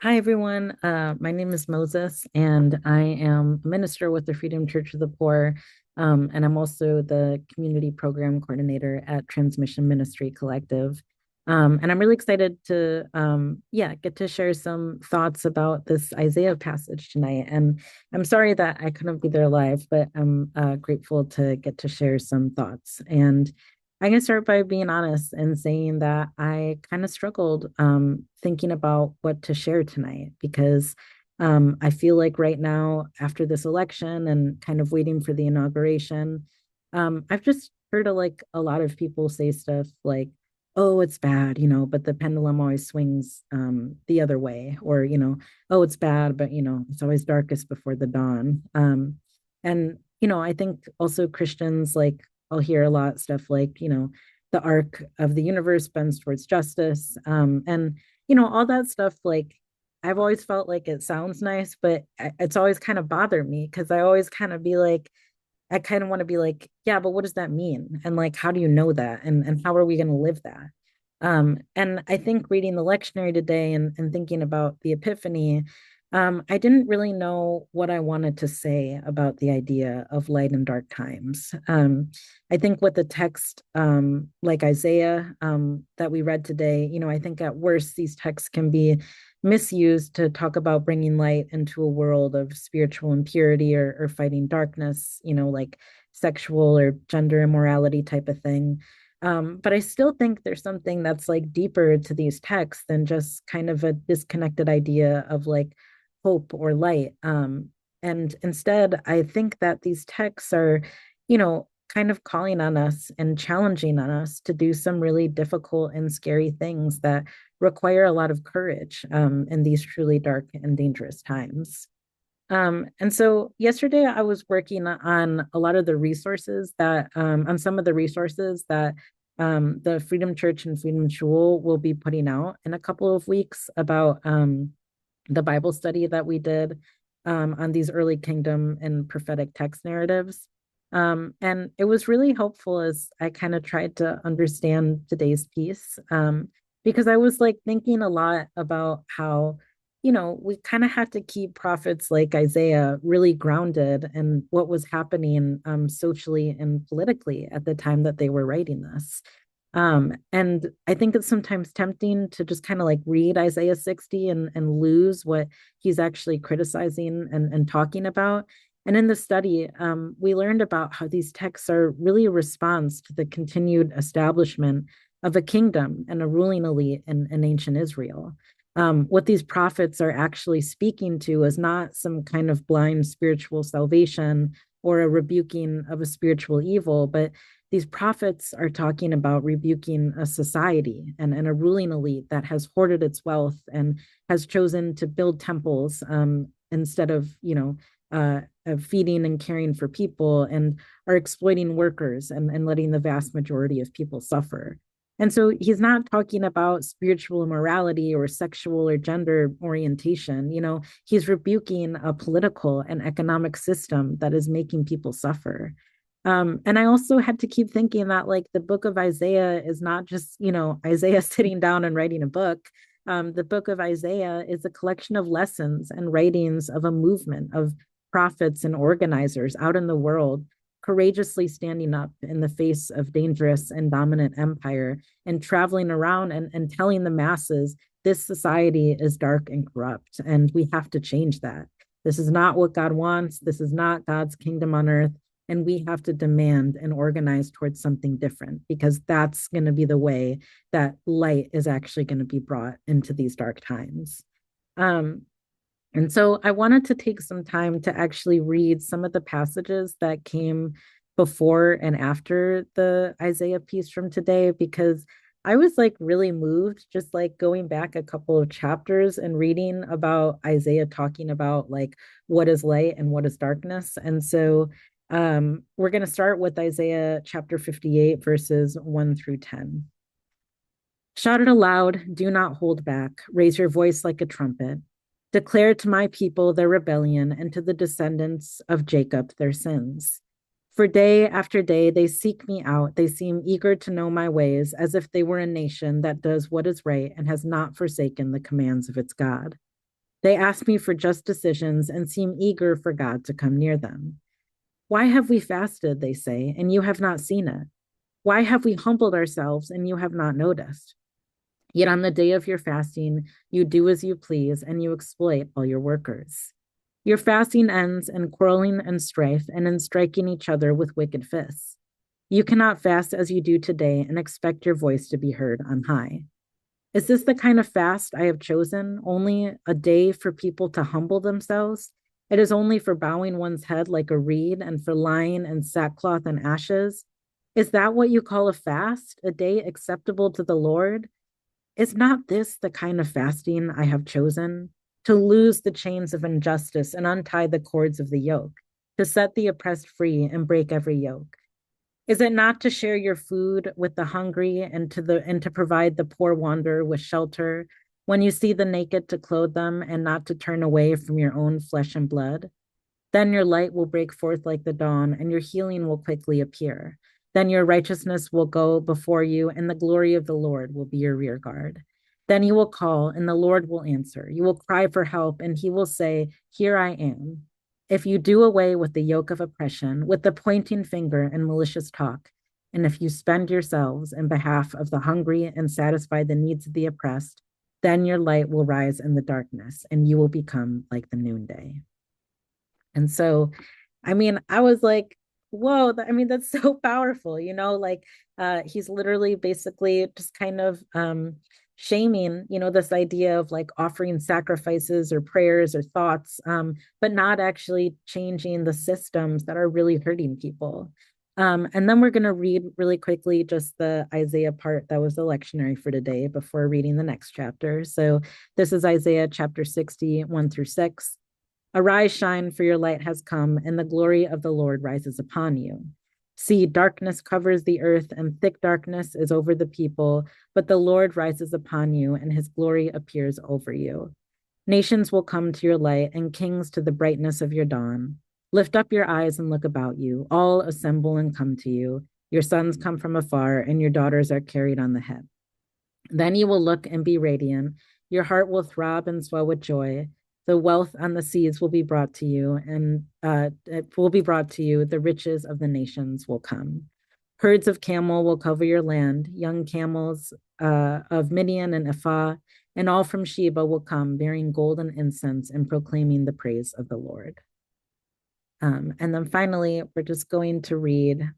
Hi, everyone. My name is Moses, and I am a minister with the Freedom Church of the Poor. And I'm also the community program coordinator at Transmission Ministry Collective. And I'm really excited to, get to share some thoughts about this Isaiah passage tonight. And I'm sorry that I couldn't be there live, but I'm grateful to get to share some thoughts. And I'm going to start by being honest and saying that I kind of struggled thinking about what to share tonight because I feel like right now, after this election and kind of waiting for the inauguration, I've just heard like a lot of people say stuff like, oh, it's bad, but the pendulum always swings the other way, or, oh, it's bad, but, it's always darkest before the dawn. And I think also Christians like, I'll hear a lot of stuff like, the arc of the universe bends towards justice. And all that stuff, like, I've always felt like it sounds nice, but it's always kind of bothered me because I always kind of be like, I kind of want to be like, yeah, but what does that mean? And like, how do you know that? And how are we going to live that? And I think reading the lectionary today and thinking about the Epiphany, I didn't really know what I wanted to say about the idea of light and dark times. I think with the text, like Isaiah, that we read today, I think at worst, these texts can be misused to talk about bringing light into a world of spiritual impurity or fighting darkness, like sexual or gender immorality type of thing. But I still think there's something that's like deeper to these texts than just kind of a disconnected idea of like hope or light. And instead, I think that these texts are, kind of calling on us and challenging on us to do some really difficult and scary things that require a lot of courage in these truly dark and dangerous times. And so yesterday I was working on a lot of the resources that, on some of the resources that the Freedom Church and Freedom Shul will be putting out in a couple of weeks about the Bible study that we did on these early kingdom and prophetic text narratives. And it was really helpful as I kind of tried to understand today's piece because I was like thinking a lot about how we kind of had to keep prophets like Isaiah really grounded in what was happening socially and politically at the time that they were writing this. And I think it's sometimes tempting to just kind of like read Isaiah 60 and lose what he's actually criticizing and talking about. And in the study, we learned about how these texts are really a response to the continued establishment of a kingdom and a ruling elite in ancient Israel. What these prophets are actually speaking to is not some kind of blind spiritual salvation or a rebuking of a spiritual evil, but these prophets are talking about rebuking a society and a ruling elite that has hoarded its wealth and has chosen to build temples instead of feeding and caring for people and are exploiting workers and letting the vast majority of people suffer. And so he's not talking about spiritual immorality or sexual or gender orientation. He's rebuking a political and economic system that is making people suffer. And I also had to keep thinking that like the book of Isaiah is not just, Isaiah sitting down and writing a book. The book of Isaiah is a collection of lessons and writings of a movement of prophets and organizers out in the world courageously standing up in the face of dangerous and dominant empire and traveling around and telling the masses this society is dark and corrupt and we have to change that. This is not what God wants. This is not God's kingdom on earth. And we have to demand and organize towards something different because that's going to be the way that light is actually going to be brought into these dark times. Um, and so I wanted to take some time to actually read some of the passages that came before and after the Isaiah piece from today because I was like really moved just like going back a couple of chapters and reading about Isaiah talking about like what is light and what is darkness. And so we're going to start with Isaiah chapter 58, verses 1 through 10. Shout it aloud, do not hold back, raise your voice like a trumpet. Declare to my people their rebellion and to the descendants of Jacob their sins. For day after day they seek me out. They seem eager to know my ways, as if they were a nation that does what is right and has not forsaken the commands of its God. They ask me for just decisions and seem eager for God to come near them. Why have we fasted, they say, and you have not seen it? Why have we humbled ourselves and you have not noticed? Yet on the day of your fasting, you do as you please and you exploit all your workers. Your fasting ends in quarreling and strife and in striking each other with wicked fists. You cannot fast as you do today and expect your voice to be heard on high. Is this the kind of fast I have chosen? Only a day for people to humble themselves? It is only for bowing one's head like a reed and for lying in sackcloth and ashes? Is that what you call a fast, a day acceptable to the Lord? Is not this the kind of fasting I have chosen? To loose the chains of injustice and untie the cords of the yoke, to set the oppressed free and break every yoke. Is it not to share your food with the hungry and to provide the poor wanderer with shelter, when you see the naked to clothe them and not to turn away from your own flesh and blood? Then your light will break forth like the dawn, and your healing will quickly appear. Then your righteousness will go before you, and the glory of the Lord will be your rear guard. Then you will call, and the Lord will answer. You will cry for help, and he will say, here I am. If you do away with the yoke of oppression, with the pointing finger and malicious talk, and if you spend yourselves in behalf of the hungry and satisfy the needs of the oppressed, then your light will rise in the darkness, and you will become like the noonday. And so, I mean, I was like, whoa, I mean, that's so powerful, like he's literally basically just kind of shaming, this idea of like offering sacrifices or prayers or thoughts, but not actually changing the systems that are really hurting people. And then we're going to read really quickly just the Isaiah part that was the lectionary for today before reading the next chapter. So this is Isaiah chapter 60, 1-6. Arise, shine, for your light has come, and the glory of the Lord rises upon you. See, darkness covers the earth, and thick darkness is over the people, but the Lord rises upon you, and his glory appears over you. Nations will come to your light, and kings to the brightness of your dawn. Lift up your eyes and look about you. All assemble and come to you. Your sons come from afar, and your daughters are carried on the hip. Then you will look and be radiant. Your heart will throb and swell with joy. The wealth on the seas will be brought to you, and it will be brought to you. The riches of the nations will come. Herds of camel will cover your land, young camels of Midian and Ephah, and all from Sheba will come, bearing gold and incense and proclaiming the praise of the Lord. And then finally, we're just going to read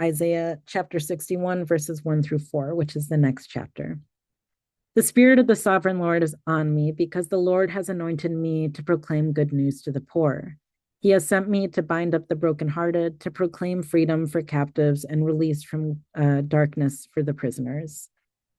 Isaiah chapter 61, verses 1-4, which is the next chapter. The Spirit of the Sovereign Lord is on me, because the Lord has anointed me to proclaim good news to the poor. He has sent me to bind up the brokenhearted, to proclaim freedom for captives and release from darkness for the prisoners,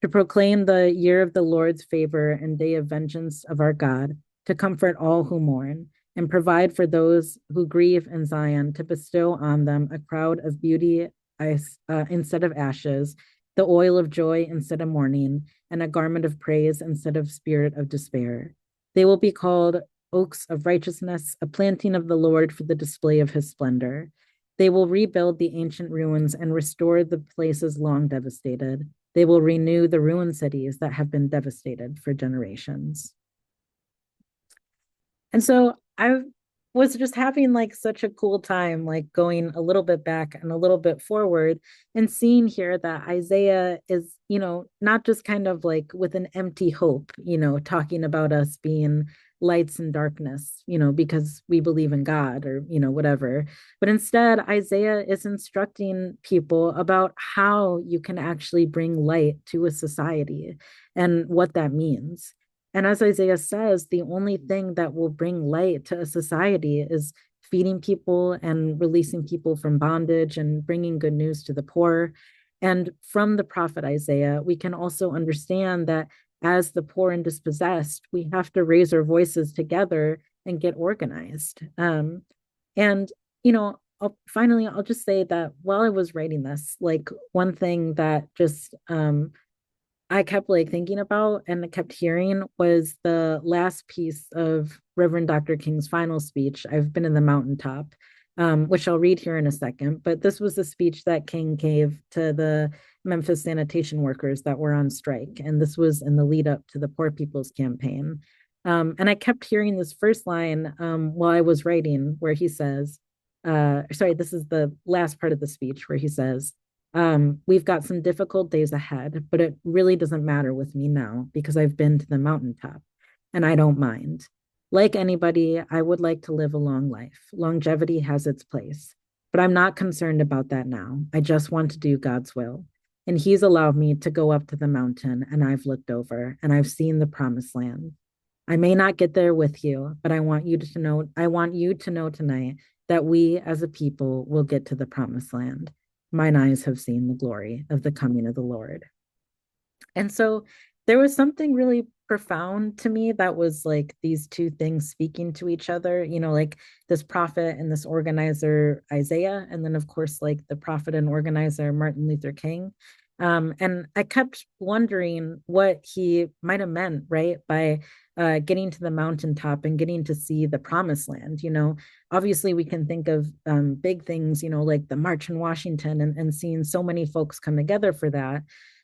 to proclaim the year of the Lord's favor and day of vengeance of our God, to comfort all who mourn, and provide for those who grieve in Zion, to bestow on them a crown of beauty instead of ashes, the oil of joy instead of mourning, and a garment of praise instead of spirit of despair. They will be called oaks of righteousness, a planting of the Lord for the display of his splendor. They will rebuild the ancient ruins and restore the places long devastated. They will renew the ruined cities that have been devastated for generations. And so I was just having like such a cool time, like going a little bit back and a little bit forward and seeing here that Isaiah is, not just kind of like with an empty hope, talking about us being lights and darkness, because we believe in God or, whatever. But instead, Isaiah is instructing people about how you can actually bring light to a society and what that means. And as Isaiah says, the only thing that will bring light to a society is feeding people and releasing people from bondage and bringing good news to the poor. And from the prophet Isaiah, we can also understand that as the poor and dispossessed, we have to raise our voices together and get organized. And, finally, I'll just say that while I was writing this, like one thing that just I kept like thinking about and I kept hearing was the last piece of Reverend Dr. King's final speech, I've been in the mountaintop, which I'll read here in a second. But this was the speech that King gave to the Memphis sanitation workers that were on strike. And this was in the lead up to the Poor People's Campaign. And I kept hearing this first line while I was writing, where he says, sorry, this is the last part of the speech where he says, we've got some difficult days ahead, but it really doesn't matter with me now because I've been to the mountaintop and I don't mind. Like anybody, I would like to live a long life. Longevity has its place, but I'm not concerned about that now. I just want to do God's will. And he's allowed me to go up to the mountain and I've looked over and I've seen the promised land. I may not get there with you, but I want you to know tonight that we as a people will get to the promised land. Mine eyes have seen the glory of the coming of the Lord. And so there was something really profound to me that was like these two things speaking to each other, like this prophet and this organizer, Isaiah, and then, of course, like the prophet and organizer, Martin Luther King. And I kept wondering what he might have meant, right, by getting to the mountaintop and getting to see the promised land. Obviously, we can think of big things, like the March in Washington and seeing so many folks come together for that.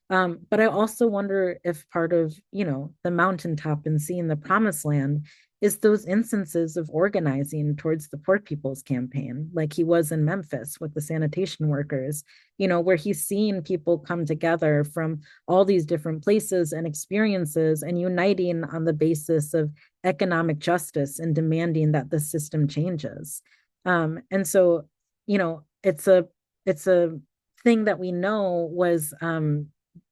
But I also wonder if part of, the mountaintop and seeing the promised land is those instances of organizing towards the Poor People's Campaign, like he was in Memphis with the sanitation workers, where he's seeing people come together from all these different places and experiences and uniting on the basis of economic justice and demanding that the system changes. And so, it's a thing that we know was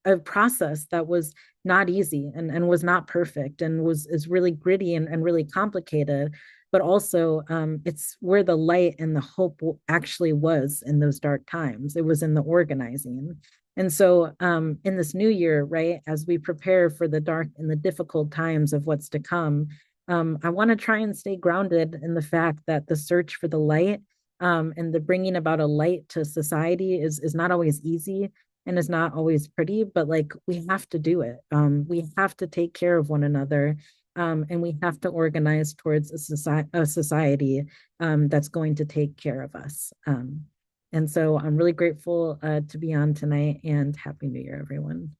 a process that was not easy and was not perfect and was is really gritty and really complicated, but also it's where the light and the hope actually was in those dark times. It was in the organizing. And so in this new year, right, as we prepare for the dark and the difficult times of what's to come, I want to try and stay grounded in the fact that the search for the light and the bringing about a light to society is not always easy and is not always pretty, but like we have to do it. We have to take care of one another, and we have to organize towards a society that's going to take care of us. And so I'm really grateful to be on tonight, and Happy New Year, everyone.